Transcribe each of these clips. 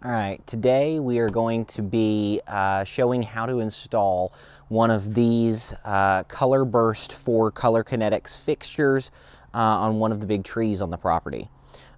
All right, today we are going to be showing how to install one of these color burst for Color Kinetics fixtures on one of the big trees on the property.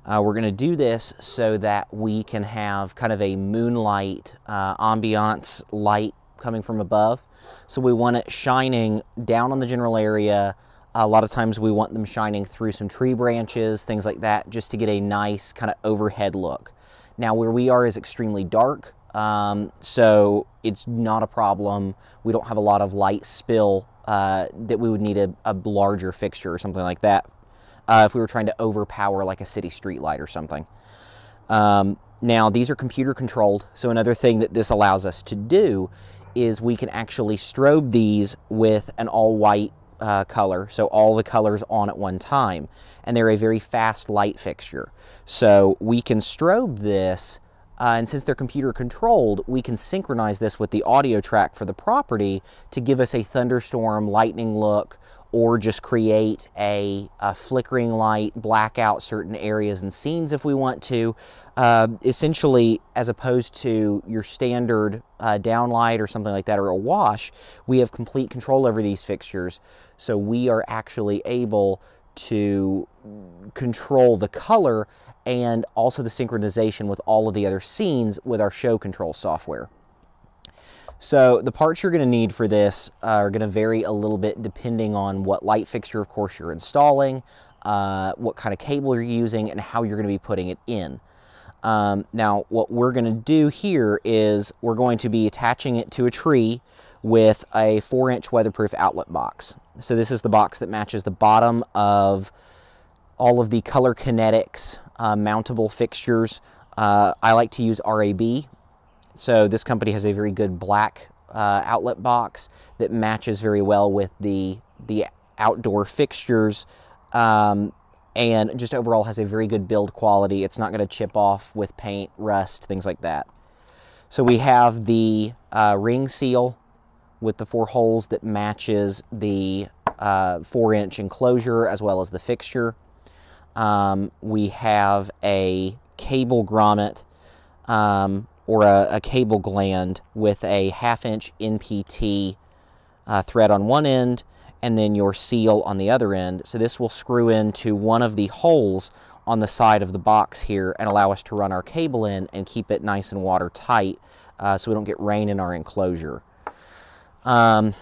We're going to do this so that we can have kind of a moonlight ambiance light coming from above. So we want it shining down on the general area. A lot of times we want them shining through some tree branches, things like that, just to get a nice kind of overhead look. Now where we are is extremely dark, so it's not a problem. We don't have a lot of light spill that we would need a larger fixture or something like that if we were trying to overpower like a city street light or something. Now these are computer controlled, so another thing that this allows us to do is we can actually strobe these with an all white color, so all the colors on at one time, and they're a very fast light fixture. So we can strobe this, and since they're computer controlled, we can synchronize this with the audio track for the property to give us a thunderstorm lightning look, or just create a flickering light, black out certain areas and scenes if we want to. Essentially, as opposed to your standard downlight or something like that, or a wash, we have complete control over these fixtures. So we are actually able to control the color and also the synchronization with all of the other scenes with our show control software. So the parts you're going to need for this are going to vary a little bit depending on what light fixture, of course, you're installing, what kind of cable you're using, and how you're going to be putting it in. Now, what we're going to do here is we're going to be attaching it to a tree with a 4-inch weatherproof outlet box. So this is the box that matches the bottom of all of the Color Kinetics mountable fixtures. I like to use RAB. So this company has a very good black outlet box that matches very well with the outdoor fixtures, and just overall has a very good build quality. It's not going to chip off with paint, rust, things like that. So we have the ring seal with the 4 holes that matches the 4-inch enclosure as well as the fixture. We have a cable grommet, or a cable gland with a 1/2-inch NPT thread on one end, and then your seal on the other end. So this will screw into one of the holes on the side of the box here and allow us to run our cable in and keep it nice and watertight so we don't get rain in our enclosure. We're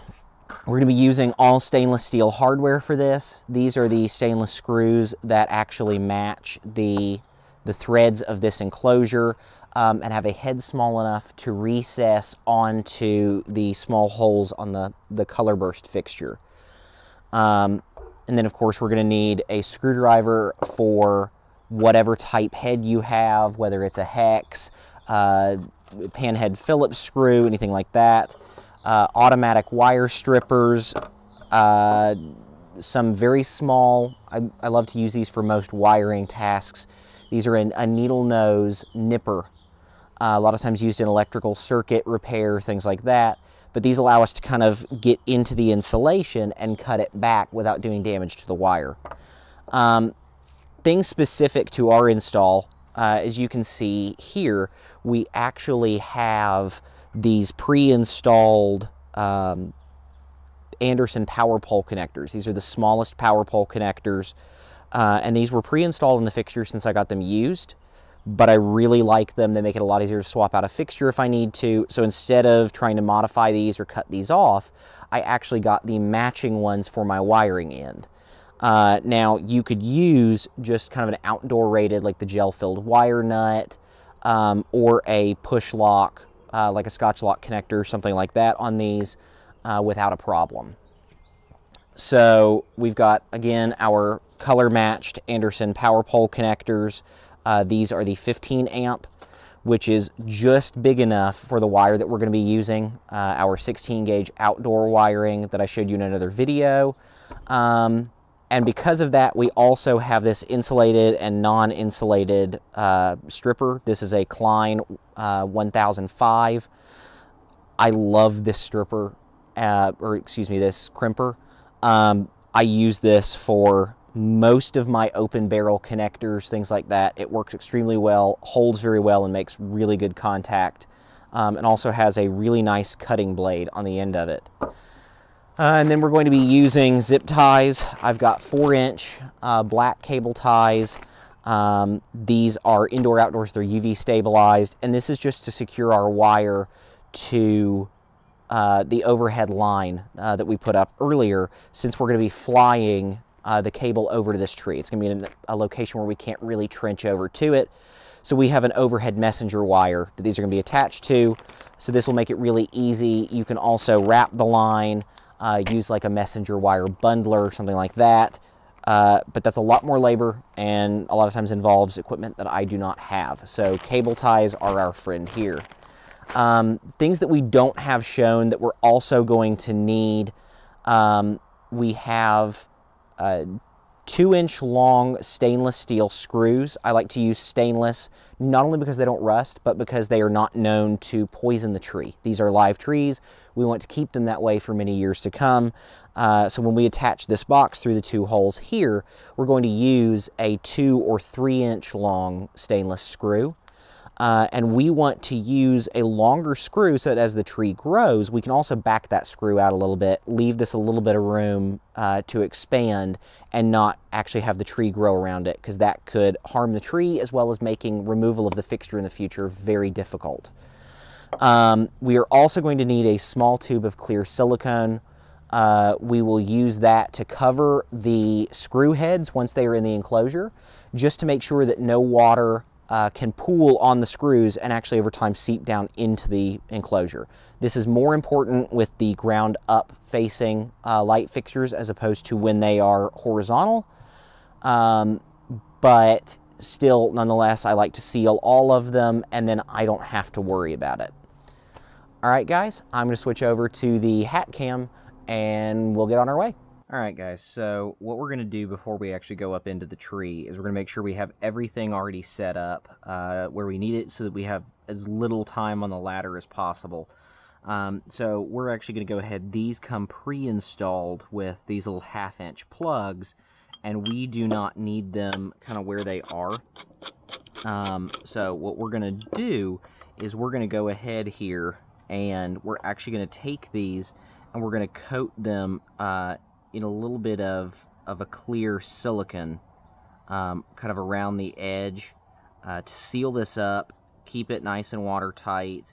going to be using all stainless steel hardware for this. These are the stainless screws that actually match the threads of this enclosure, and have a head small enough to recess onto the small holes on the color burst fixture. And then of course we're going to need a screwdriver for whatever type head you have, whether it's a hex, panhead Phillips screw, anything like that. Automatic wire strippers, some very small, I love to use these for most wiring tasks. These are a needle nose nipper. A lot of times used in electrical circuit repair, things like that. But these allow us to kind of get into the insulation and cut it back without doing damage to the wire. Things specific to our install, as you can see here, we actually have these pre-installed Anderson power pole connectors. These are the smallest power pole connectors, and these were pre-installed in the fixture since I got them used. But I really like them. They make it a lot easier to swap out a fixture if I need to. So instead of trying to modify these or cut these off, I actually got the matching ones for my wiring end. Now you could use just kind of an outdoor rated, like the gel-filled wire nut, or a push lock, like a Scotch lock connector, something like that on these without a problem. So we've got, again, our color matched Anderson power pole connectors. These are the 15 amp, which is just big enough for the wire that we're going to be using, our 16 gauge outdoor wiring that I showed you in another video. And because of that, we also have this insulated and non-insulated stripper. This is a Klein 1005. I love this stripper, or excuse me, this crimper. I use this for most of my open barrel connectors, things like that. It works extremely well, holds very well, and makes really good contact. And also has a really nice cutting blade on the end of it. And then we're going to be using zip ties. I've got 4-inch black cable ties. These are indoor outdoors, they're UV stabilized, and this is just to secure our wire to the overhead line that we put up earlier, since we're going to be flying the cable over to this tree. It's going to be in a location where we can't really trench over to it. So we have an overhead messenger wire that these are going to be attached to. So this will make it really easy. You can also wrap the line, use like a messenger wire bundler or something like that. But that's a lot more labor and a lot of times involves equipment that I do not have. So cable ties are our friend here. Things that we don't have shown that we're also going to need, we have 2-inch long stainless steel screws. I like to use stainless not only because they don't rust, but because they are not known to poison the tree. These are live trees. We want to keep them that way for many years to come. So when we attach this box through the 2 holes here, we're going to use a 2 or 3-inch long stainless screw. And we want to use a longer screw so that as the tree grows, we can also back that screw out a little bit, leave this a little bit of room to expand and not actually have the tree grow around it, because that could harm the tree as well as making removal of the fixture in the future very difficult. We are also going to need a small tube of clear silicone. We will use that to cover the screw heads once they are in the enclosure, just to make sure that no water can pool on the screws and actually over time seep down into the enclosure. This is more important with the ground up facing light fixtures as opposed to when they are horizontal. But still, nonetheless, I like to seal all of them and then I don't have to worry about it. All right, guys, I'm going to switch over to the hat cam and we'll get on our way. All right, guys, so what we're going to do before we actually go up into the tree is we're going to make sure we have everything already set up where we need it so that we have as little time on the ladder as possible. So we're actually going to go ahead. These come pre-installed with these little 1/2-inch plugs, and we do not need them kind of where they are. So what we're going to do is we're going to go ahead here, and we're actually going to take these, and we're going to coat them in a little bit of a clear silicone kind of around the edge to seal this up, keep it nice and watertight,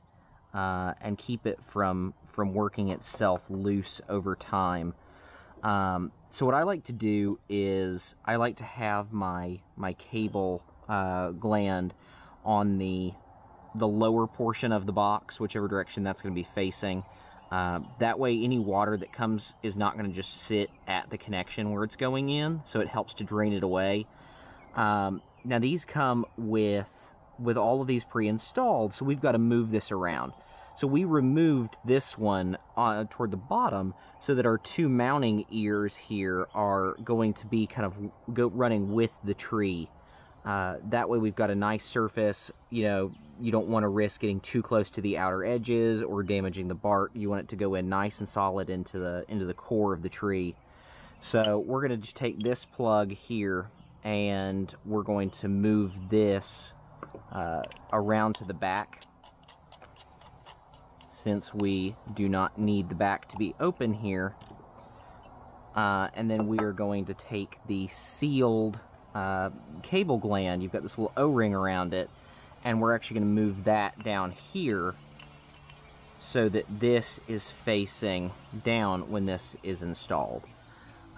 and keep it from working itself loose over time. So what I like to do is I like to have my cable gland on the lower portion of the box, whichever direction that's going to be facing. That way any water that comes is not going to just sit at the connection where it's going in, so it helps to drain it away. Now these come with all of these pre-installed, so we've got to move this around. So we removed this one toward the bottom so that our 2 mounting ears here are going to be kind of running with the tree. That way we've got a nice surface. You know, you don't want to risk getting too close to the outer edges or damaging the bark. You want it to go in nice and solid into the core of the tree. So we're going to just take this plug here and we're going to move this around to the back, since we do not need the back to be open here. And then we are going to take the sealed cable gland. You've got this little O-ring around it, and we're actually going to move that down here so that this is facing down when this is installed.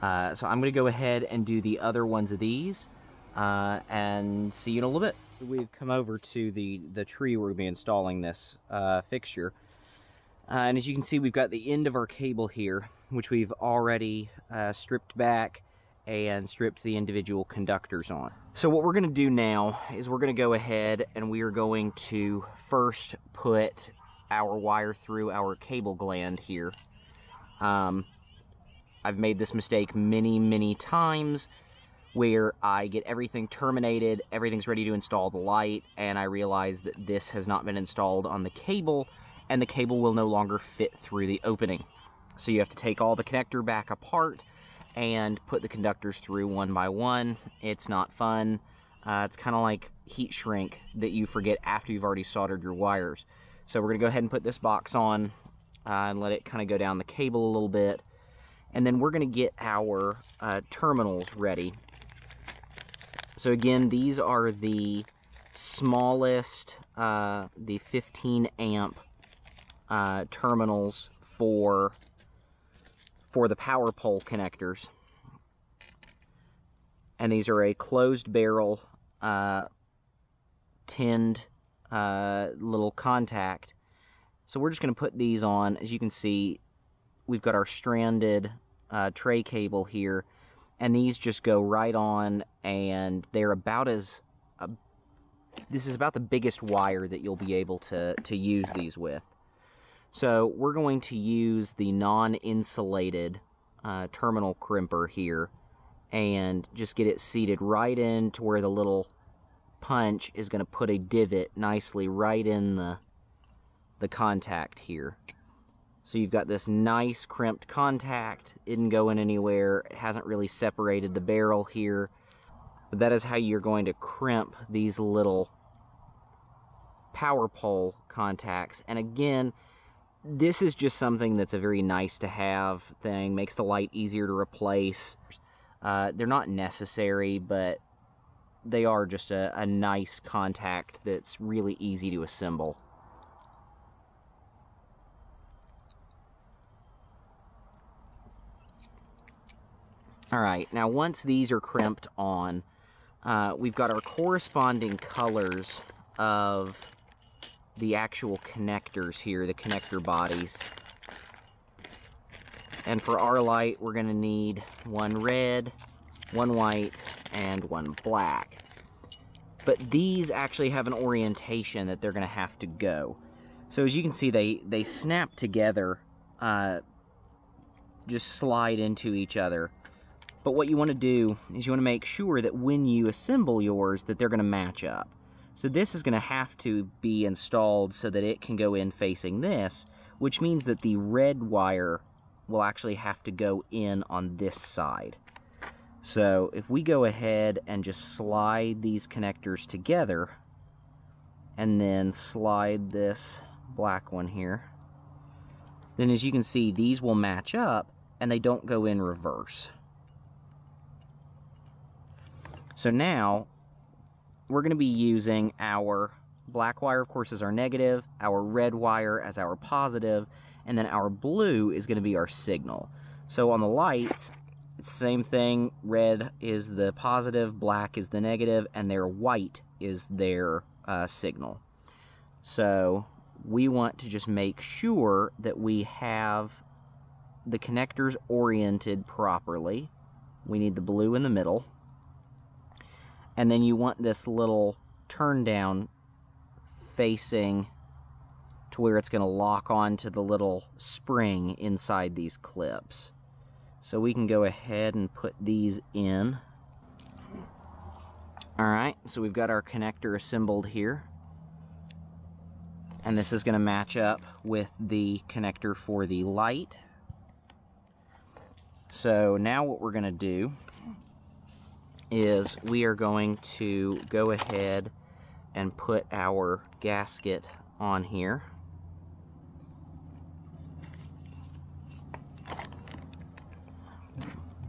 So I'm going to go ahead and do the other ones of these and see you in a little bit. We've come over to the tree where we'll be installing this fixture. And as you can see, we've got the end of our cable here, which we've already stripped back and stripped the individual conductors on. So what we're going to do now is we're going to go ahead and we are going to first put our wire through our cable gland here. I've made this mistake many times where I get everything terminated, everything's ready to install the light, and I realize that this has not been installed on the cable, and the cable will no longer fit through the opening. So you have to take all the connector back apart and put the conductors through one by one. It's not fun. It's kind of like heat shrink that you forget after you've already soldered your wires. So we're going to go ahead and put this box on and let it kind of go down the cable a little bit. And then we're going to get our terminals ready. So again, these are the smallest, the 15 amp terminals for the power pole connectors. And these are a closed barrel tinned little contact. So we're just going to put these on. As you can see, we've got our stranded tray cable here, and these just go right on, and they're about as this is about the biggest wire that you'll be able to use these with. So we're going to use the non-insulated terminal crimper here and just get it seated right in to where the little punch is going to put a divot nicely right in the contact here. So you've got this nice crimped contact. It didn't go in anywhere. It hasn't really separated the barrel here. But that is how you're going to crimp these little power pole contacts. And again, this is just something that's a very nice to have thing. Makes the light easier to replace. They're not necessary, but they are just a nice contact that's really easy to assemble. Alright, now once these are crimped on, we've got our corresponding colors of the actual connectors here, the connector bodies. And for our light, we're going to need one red, one white, and one black. But these actually have an orientation that they're going to have to go. So as you can see, they snap together, just slide into each other. But what you want to do is you want to make sure that when you assemble yours, that they're going to match up. So this is going to have to be installed so that it can go in facing this, which means that the red wire will actually have to go in on this side. So if we go ahead and just slide these connectors together, and then slide this black one here, then as you can see, these will match up and they don't go in reverse. So now we're going to be using our black wire, of course, as our negative, our red wire as our positive, and then our blue is going to be our signal. So on the lights, it's the same thing. Red is the positive, black is the negative, and their white is their signal. So we want to just make sure that we have the connectors oriented properly. We need the blue in the middle. And then you want this little turn down facing to where it's going to lock onto the little spring inside these clips. So we can go ahead and put these in. Alright, so we've got our connector assembled here. And this is going to match up with the connector for the light. So now what we're going to do is we are going to go ahead and put our gasket on here.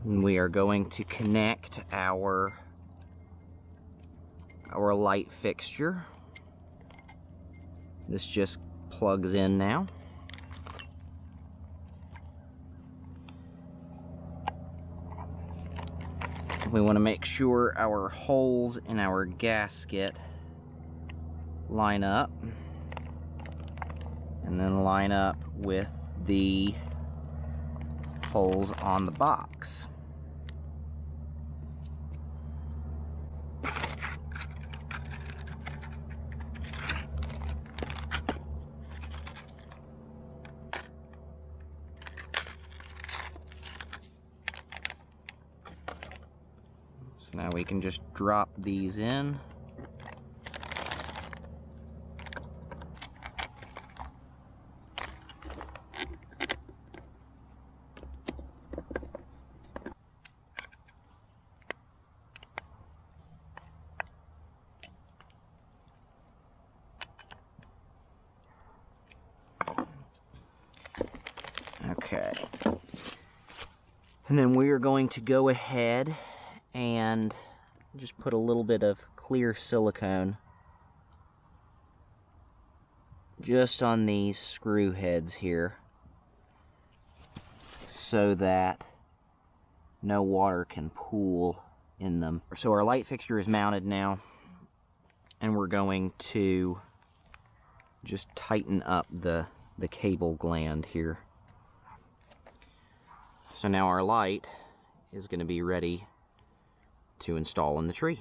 And we are going to connect our light fixture. This just plugs in now. We want to make sure our holes in our gasket line up, and then line up with the holes on the box. Now we can just drop these in. Okay. And then we're going to go ahead and just put a little bit of clear silicone just on these screw heads here so that no water can pool in them. So our light fixture is mounted now, and we're going to just tighten up the cable gland here. So now our light is going to be ready to install in the tree.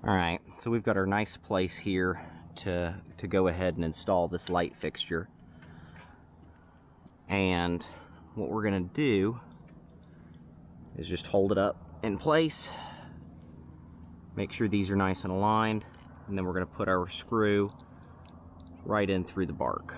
Alright, so we've got our nice place here to go ahead and install this light fixture. And what we're going to do is just hold it up in place, make sure these are nice and aligned, and then we're going to put our screw right in through the bark.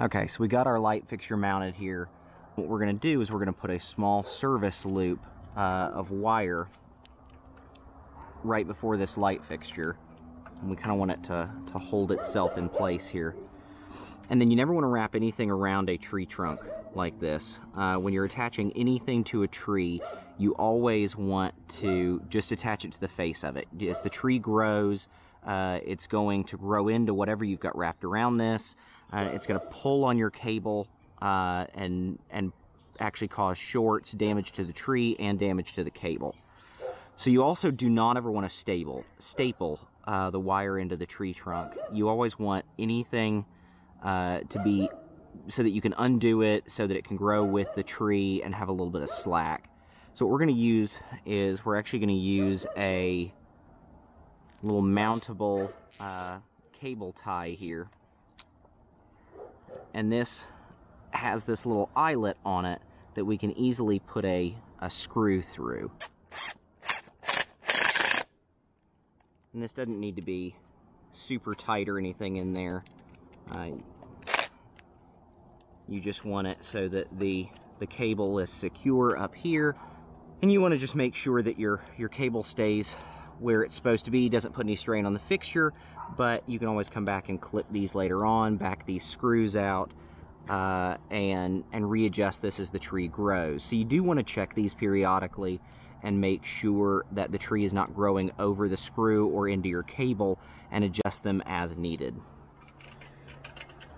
Okay, so we got our light fixture mounted here. What we're going to do is we're going to put a small service loop of wire right before this light fixture. And we kind of want it to hold itself in place here. And then you never want to wrap anything around a tree trunk like this. When you're attaching anything to a tree, you always want to just attach it to the face of it. As the tree grows, it's going to grow into whatever you've got wrapped around this. It's going to pull on your cable and actually cause shorts, damage to the tree, and damage to the cable. So you also do not ever want to staple the wire into the tree trunk. You always want anything to be so that you can undo it so that it can grow with the tree and have a little bit of slack. So what we're going to use is we're actually going to use a little mountable cable tie here. And this has this little eyelet on it that we can easily put a screw through. And this doesn't need to be super tight or anything in there. You just want it so that the cable is secure up here. And you want to just make sure that your cable stays where it's supposed to be, doesn't put any strain on the fixture, but you can always come back and clip these later on, back these screws out, and readjust this as the tree grows. So you do want to check these periodically and make sure that the tree is not growing over the screw or into your cable, and adjust them as needed.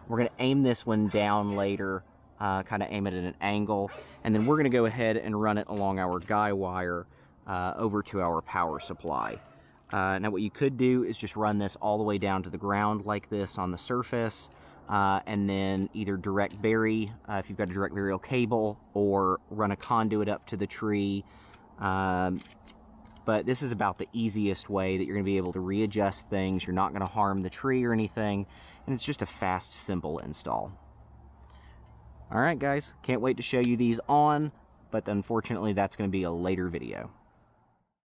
We're going to aim this one down later, kind of aim it at an angle, and then we're going to go ahead and run it along our guy wire over to our power supply. Now what you could do is just run this all the way down to the ground like this on the surface, and then either direct bury if you've got a direct burial cable, or run a conduit up to the tree. But this is about the easiest way that you're going to be able to readjust things. You're not going to harm the tree or anything, and it's just a fast, simple install. Alright guys, can't wait to show you these on, but unfortunately that's going to be a later video.